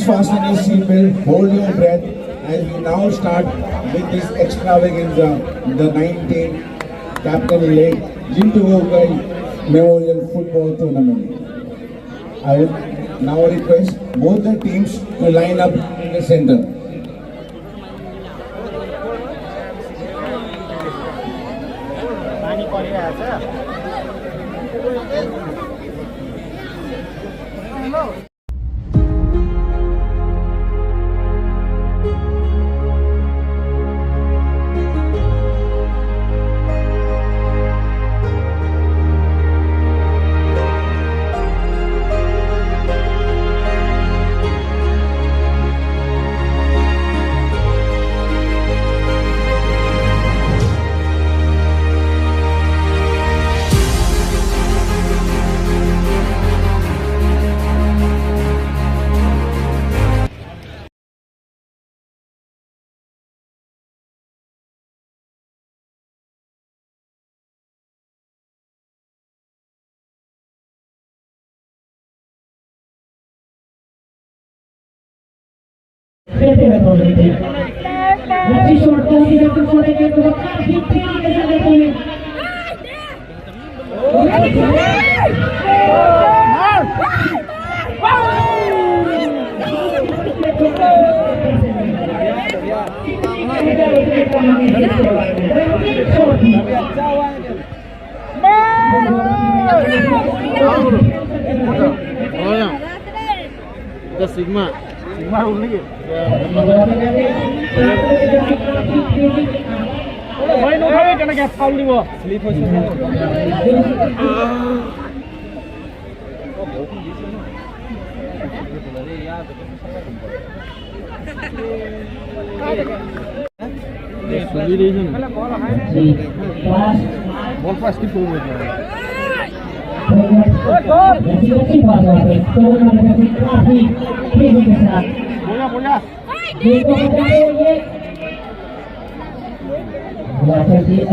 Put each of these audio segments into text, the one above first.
Fasten your seatbelt, hold your breath as we now start with this extravaganza, the 19th Captain Lake Jintu Gogai Memorial Football Tournament. I would now request both the teams to line up in the center. Sigma lagi. Main kami kena gas kau ni bo. Sleep hoje. Ball pass keep over. Bola.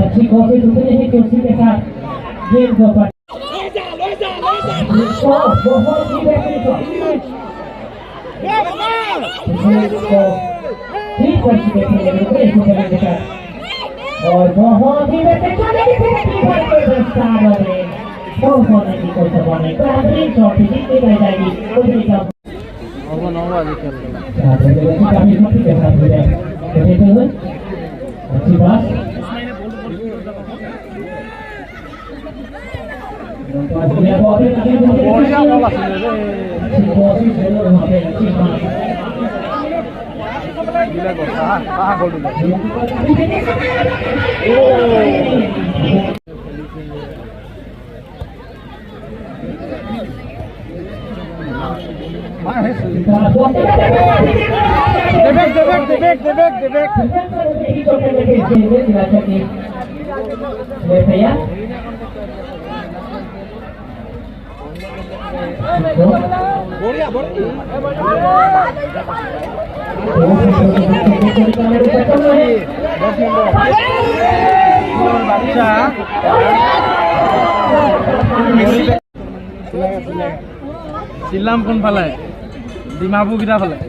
अच्छी coffee दूसरे ही कुर्सी के साथ game को बहुत ही बेहतरीन और बहुत ही अच्छी बात Silam pun falai, di Mabu kita falai.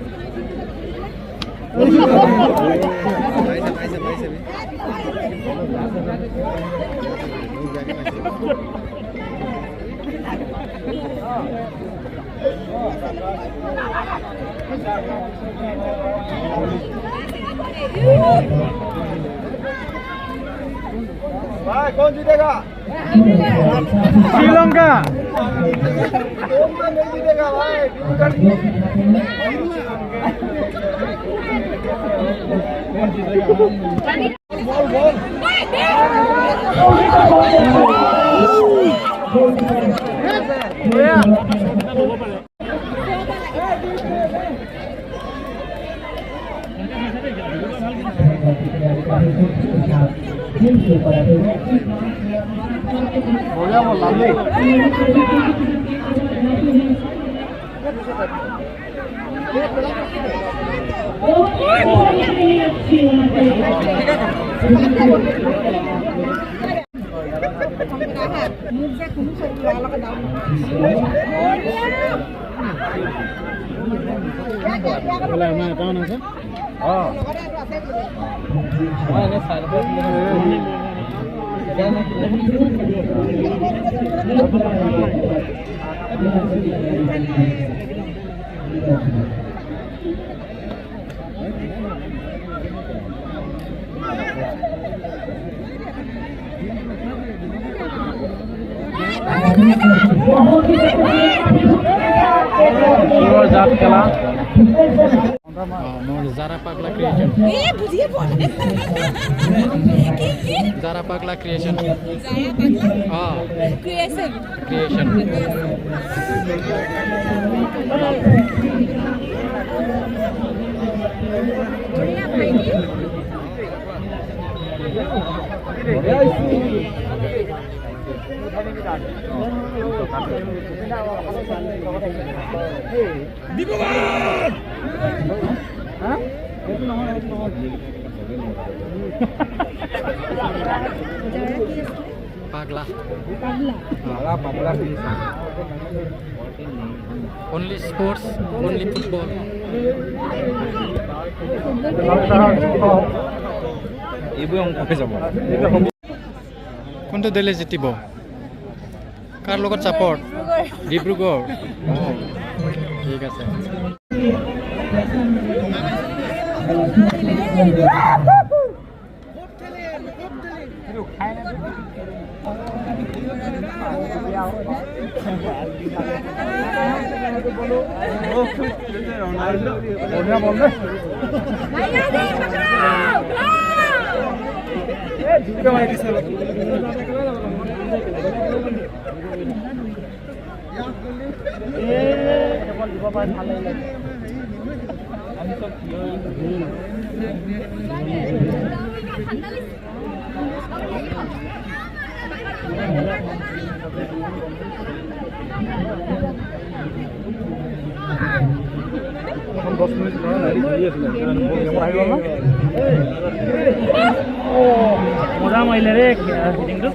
भाई कौन जीतेगा? श्रीलंका। कौन नहीं जीतेगा भाई? कौन जीतेगा? बोल। Zara Pagla Creation. Zara Pagla Creation. Creation. Pagla. Only sports, only football. কোনটো দলে জিতিব কাৰ লগত সাপোৰ্ট ডিব্ৰুগড় ঠিক আছে মজা মাৰিলে ৰে ফিটিংটো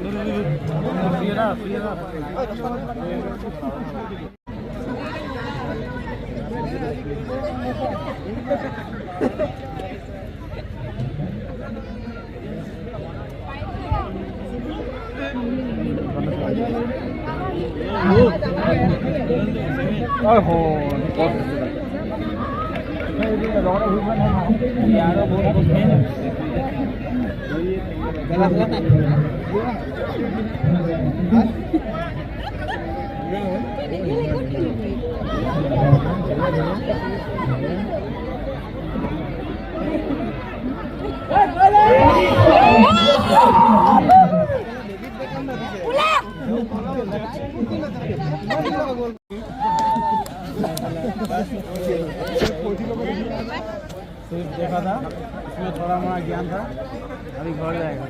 सिर्फ देखा था इसमें थोड़ा हमारा ज्ञान था अभी घर जाएगा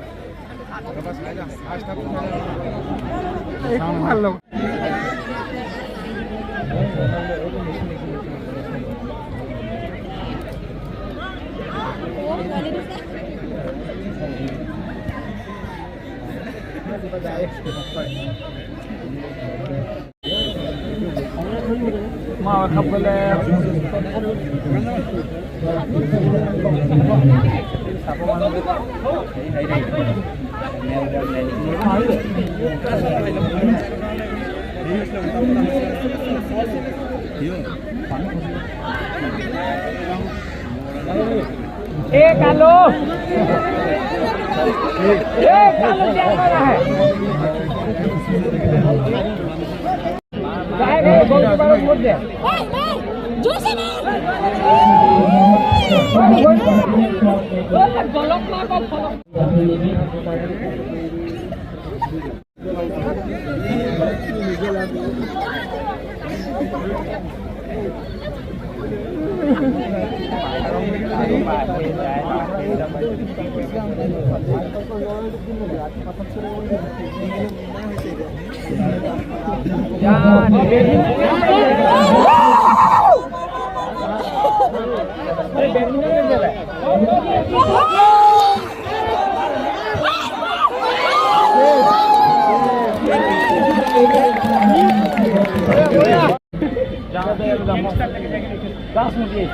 mau khắp cái कालो क्या कर रहा है छोड़ दे 10 মিনিট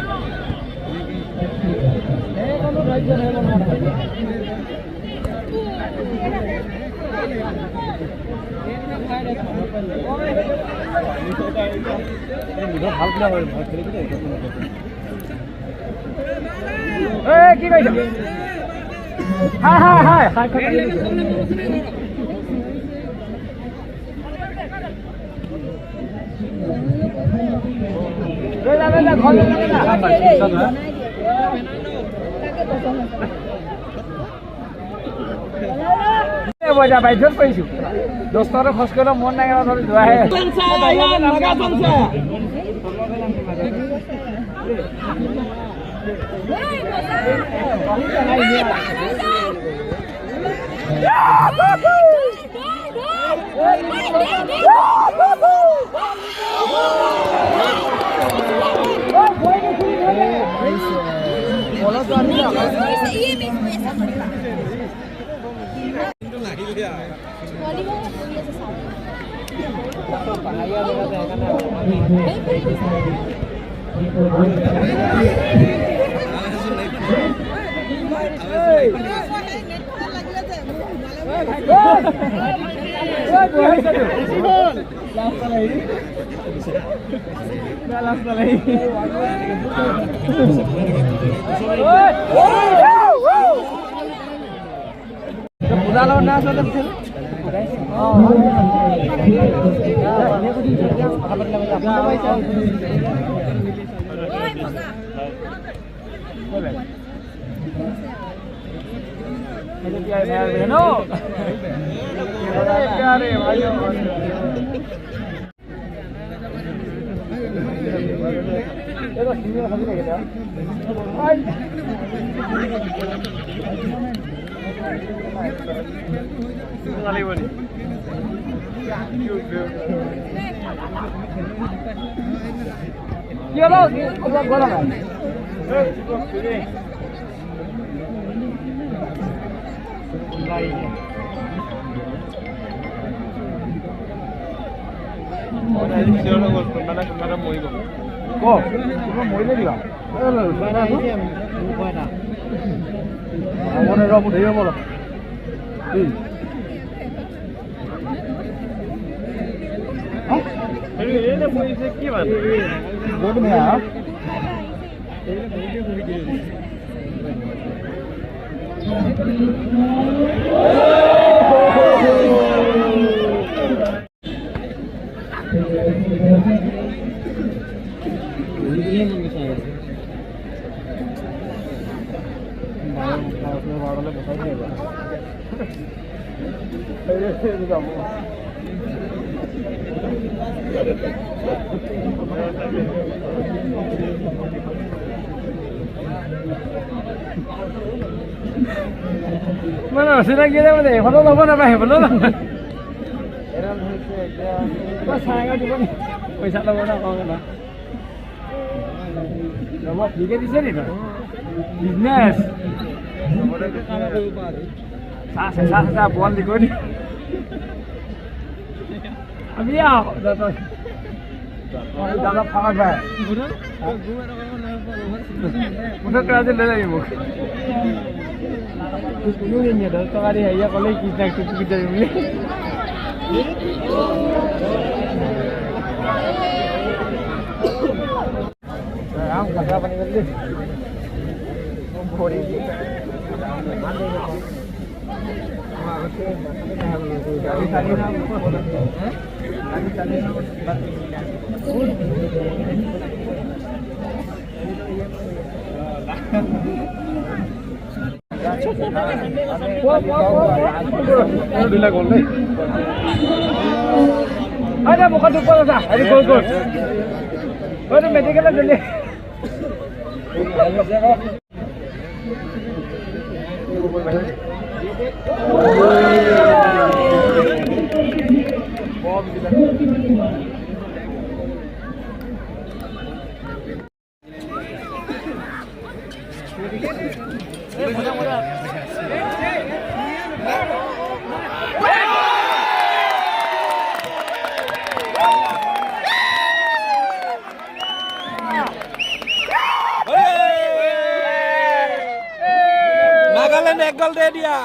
ভাল প্লেয়াৰ হয় ভাল খেলি কি কৈছ হাই হাই হাই হাই বাধ্যত পাৰিছো 10 টকা খৰচ কৰিব মন নাই ধৰি যোৱাহে মৰিলে দিবা ৰব ধৰিব বল কি Mana চিনাকি মানে এখনো ল'ব নাপায় সেইফালেও নহয় চাই দিব পইচা ল'ব না কওঁ না ৰব ঠিকে দিছে নি তই বিজনেছ চাহ বল দি কৰি আমি দাদা ফাঁক ভাই মুঠত ৰাজি লৈ যাবি মোক কোনো নিয়ে 10 টকা দি হেৰিয়া ক'লে কি টুকি যাবি বুলি ৰাম কথা পানী কৰি ভৰি ada bukan lupa lah ada gol ada medical dulu এক গল দে দিয়া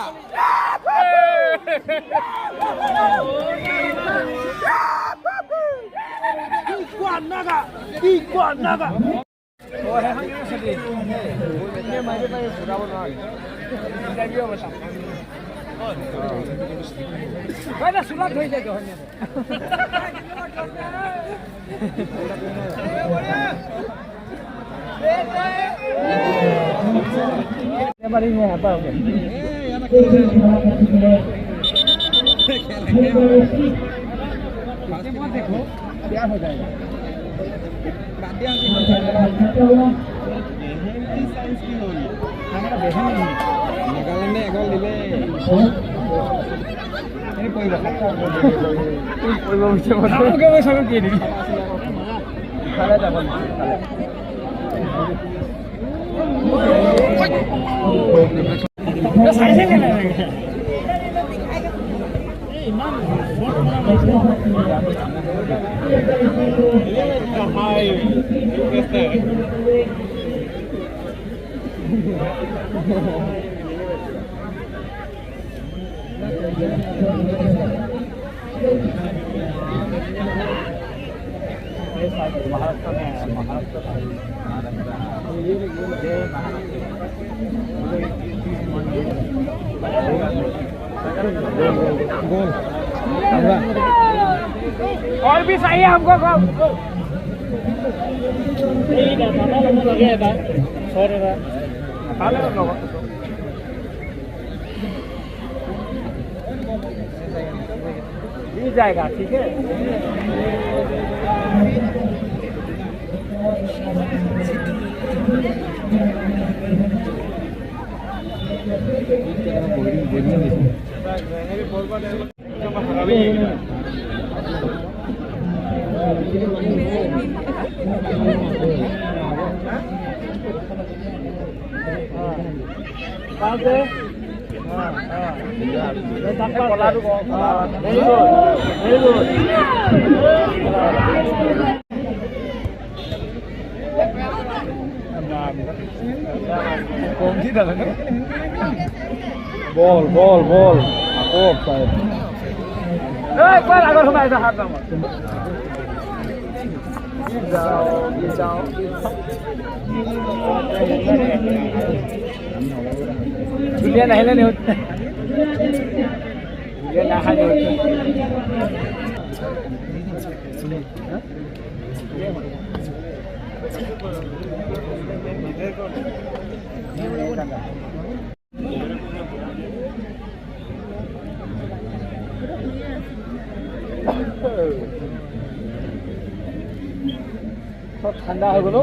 নাগালেণ্ডে এগল দিলে और भी चाहिए हमको मिल जाएगा ठीक है ball aku offside quay lại con không phải ra hạt nào đi chào dunia này lên nhiều dunia này hay nhiều সব ঠান্ডা হয়ে গেল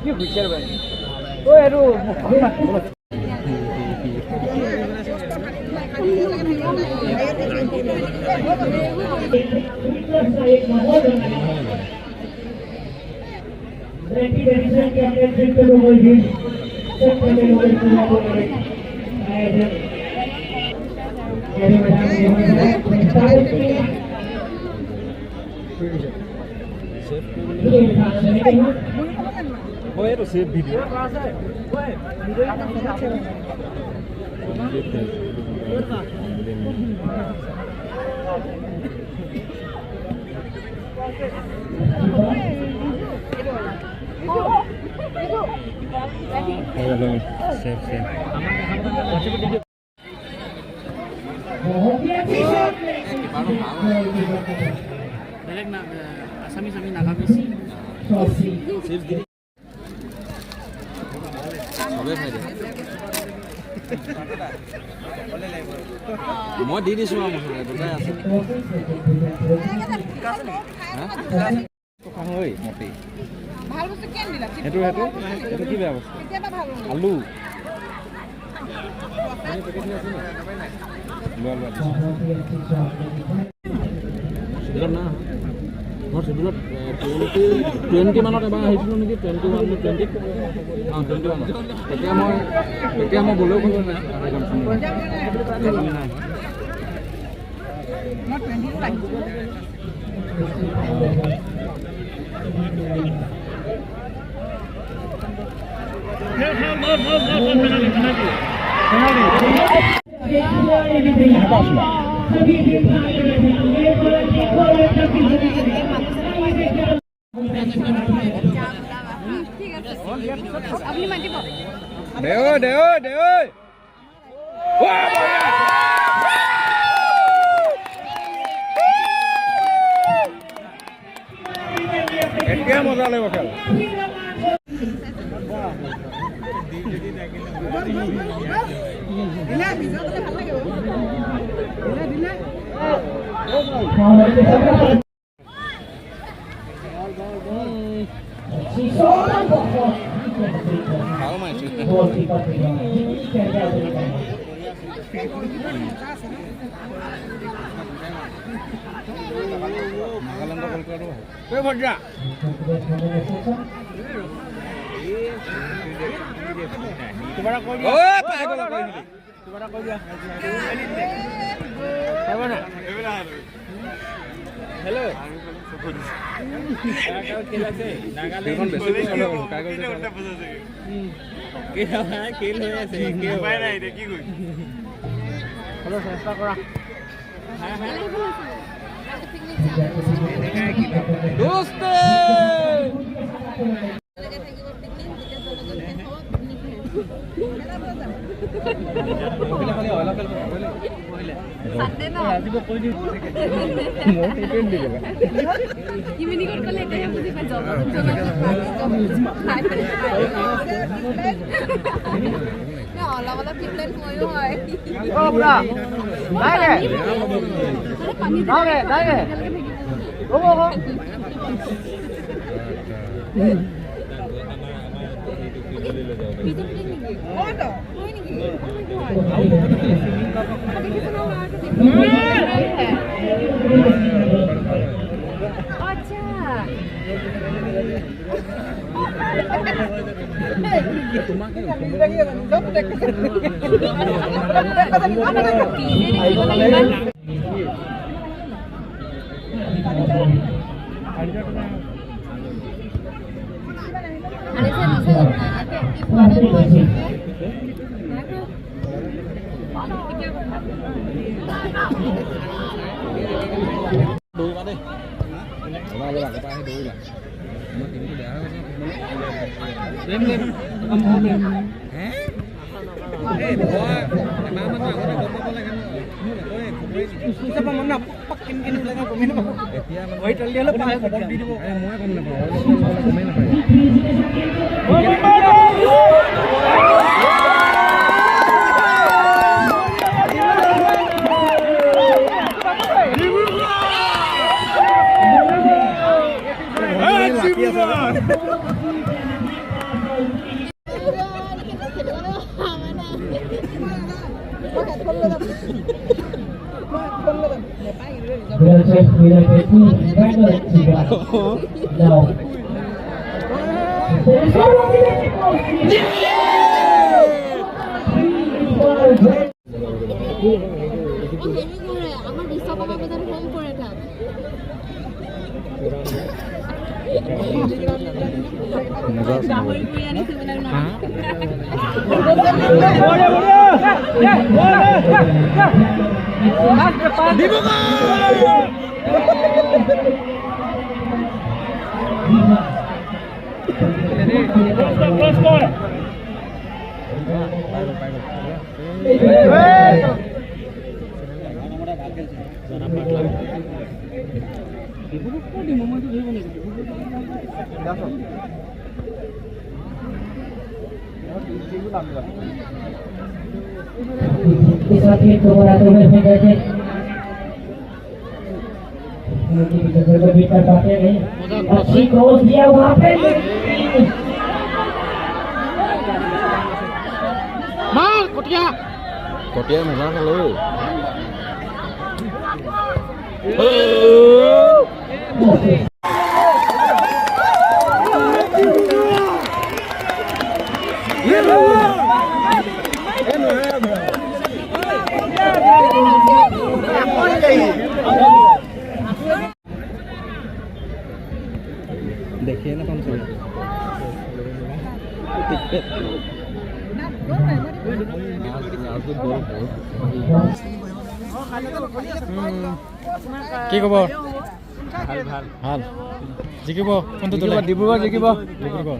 কি বিচার ভাই ও এরু Oi, eu sei vídeo. Direct na asami nakamis. মই দি দিছো মছলা দুটাই আছে ঐ মতি ভাল বস্তু কেন দিলা সেইটো কি বেয়া বস্তু কেতিয়াবা ভাল আলু না মোৰ চিভিলত 20 মানত এবাৰ আহিছিলোঁ নেকি 21 অঁ 21 তেতিয়া মই গ'লেও ক'লো নাই মই 20 লাগিছিল ঠিক আছে আপনি মাতিব এতিয়া মজা লাগিব খেল দিলে ভিডিঅ' ভাল লাগিব দিলে অলপ অলপ টিপলেট ময়ো হয় আমার ডিস্টার্ব হবে তাহলে ফোন করে থাক अच्छी क्रॉस दिया वहाँ पे मार कुटिया কটিয়াই মজা খালো কি ক'ব ভাল ভাল ভাল জিকিব কোনটো তোলে ডিব্ৰুগড় জিকিব ডিব্ৰুগড়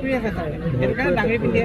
ঠিক আছে ডাঙৰি পিন্ধি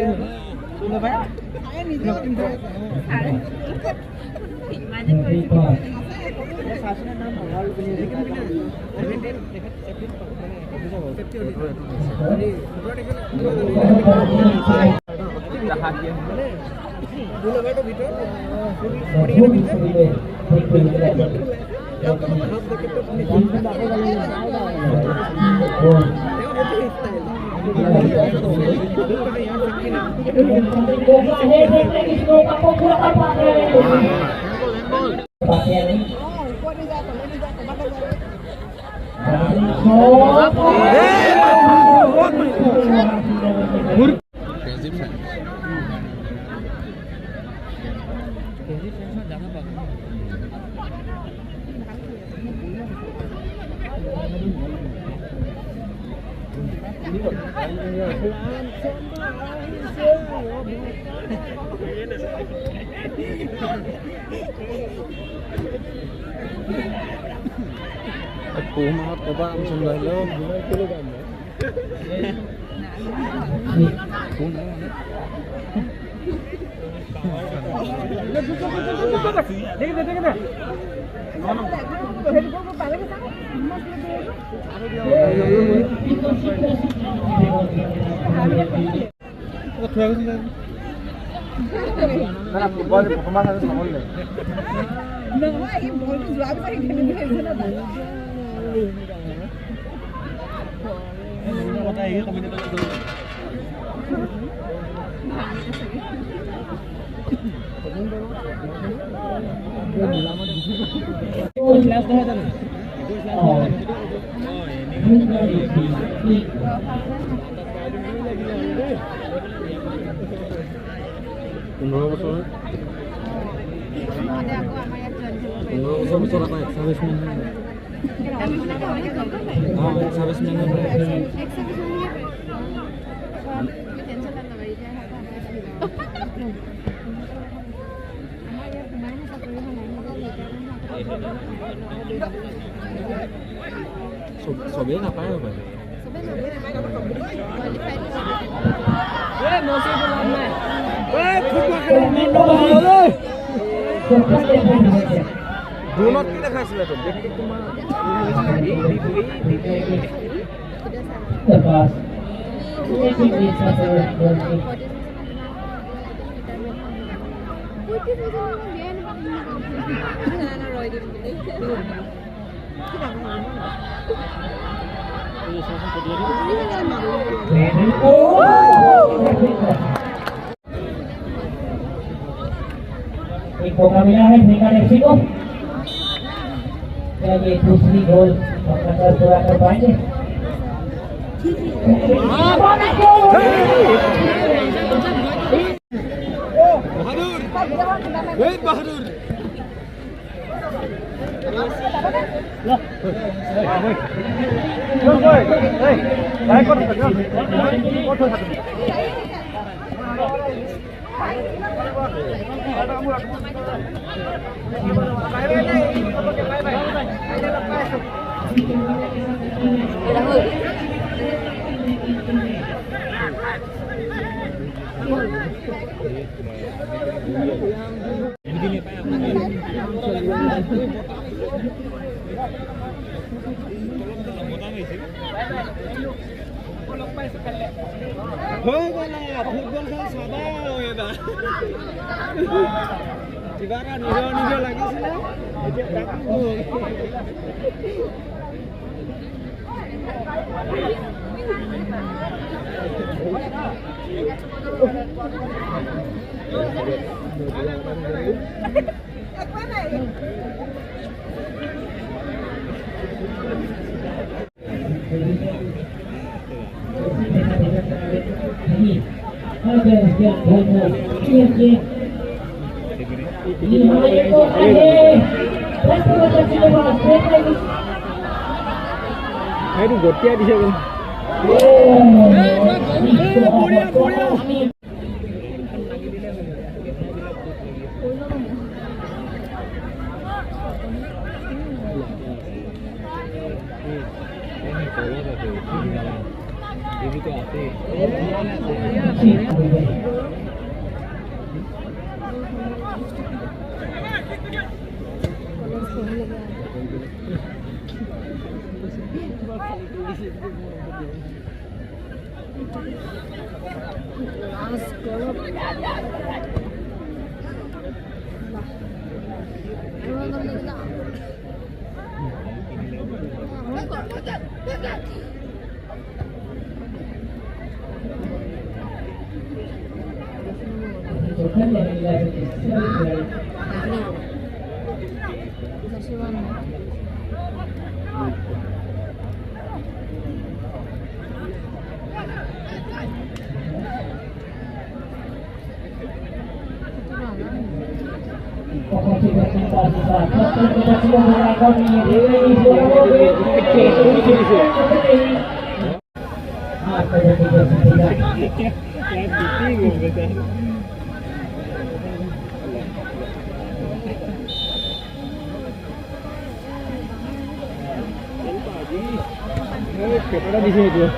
পুহ মাহত ক'ৰপৰা আমচোন লৈ আহিলেও চবেই নাপায় হ'ব ড্ৰোনত কি দেখাইছিলে एक मौका मिला है मेगा एफसी को, क्या ये दूसरी गोल अपना कर पूरा कर पाएंगे? बहादुर কিবা এটা নিজৰ নিজৰ লাগিছিলে এতিয়া Itu gotia di sini. Kepada di sini tuh.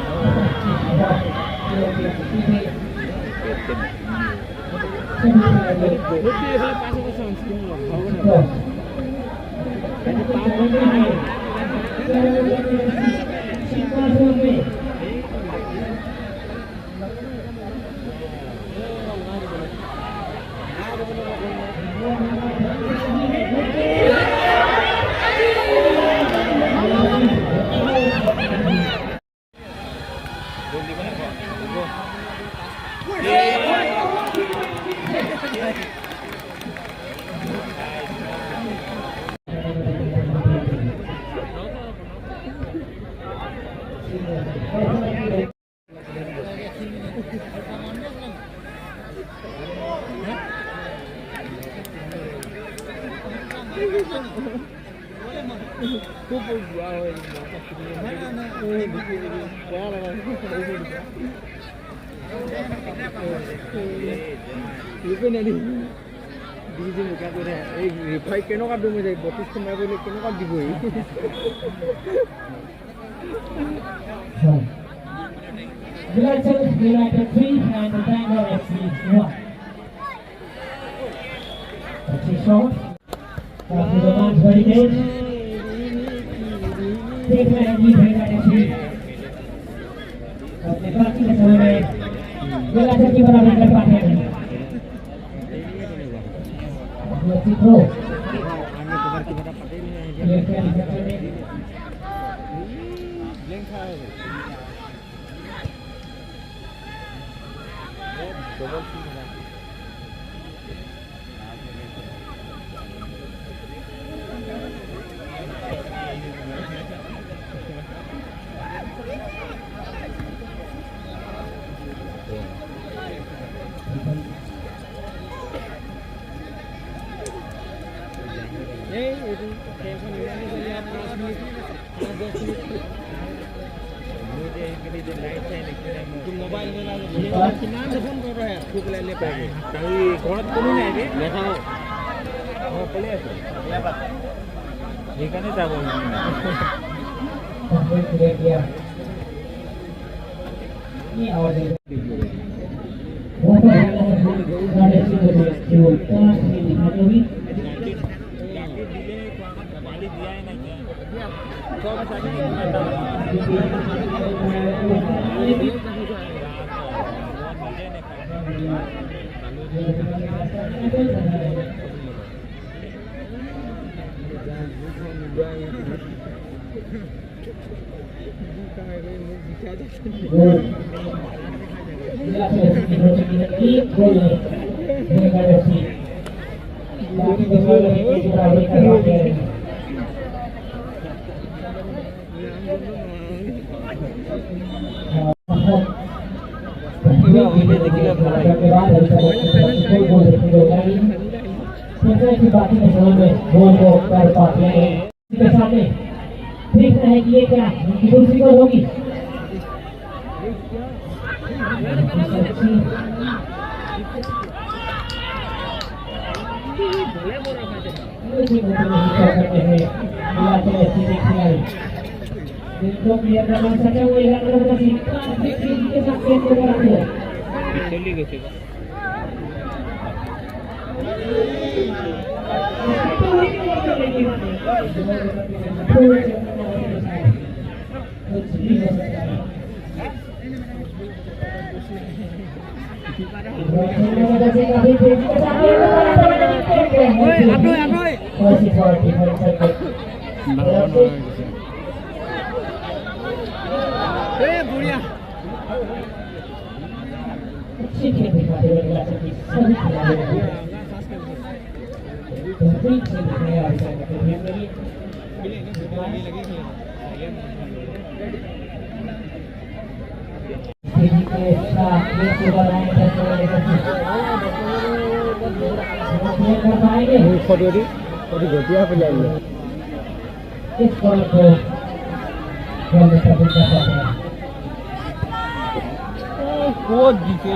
United 3 and the Bangor FC 1. That's a shot. After the match very good. Take my United FC. अपने बाकी के समय में United की बराबरी कर पाते हैं। अच्छी थ्रो। ये क्या लिखा है? सामने देखना है कि ये क्या दूसरी गोल होगी अच्छी खेल दिखाते हुए अगला सभी खिलाड़ी इस बॉल को डिले गोल डिले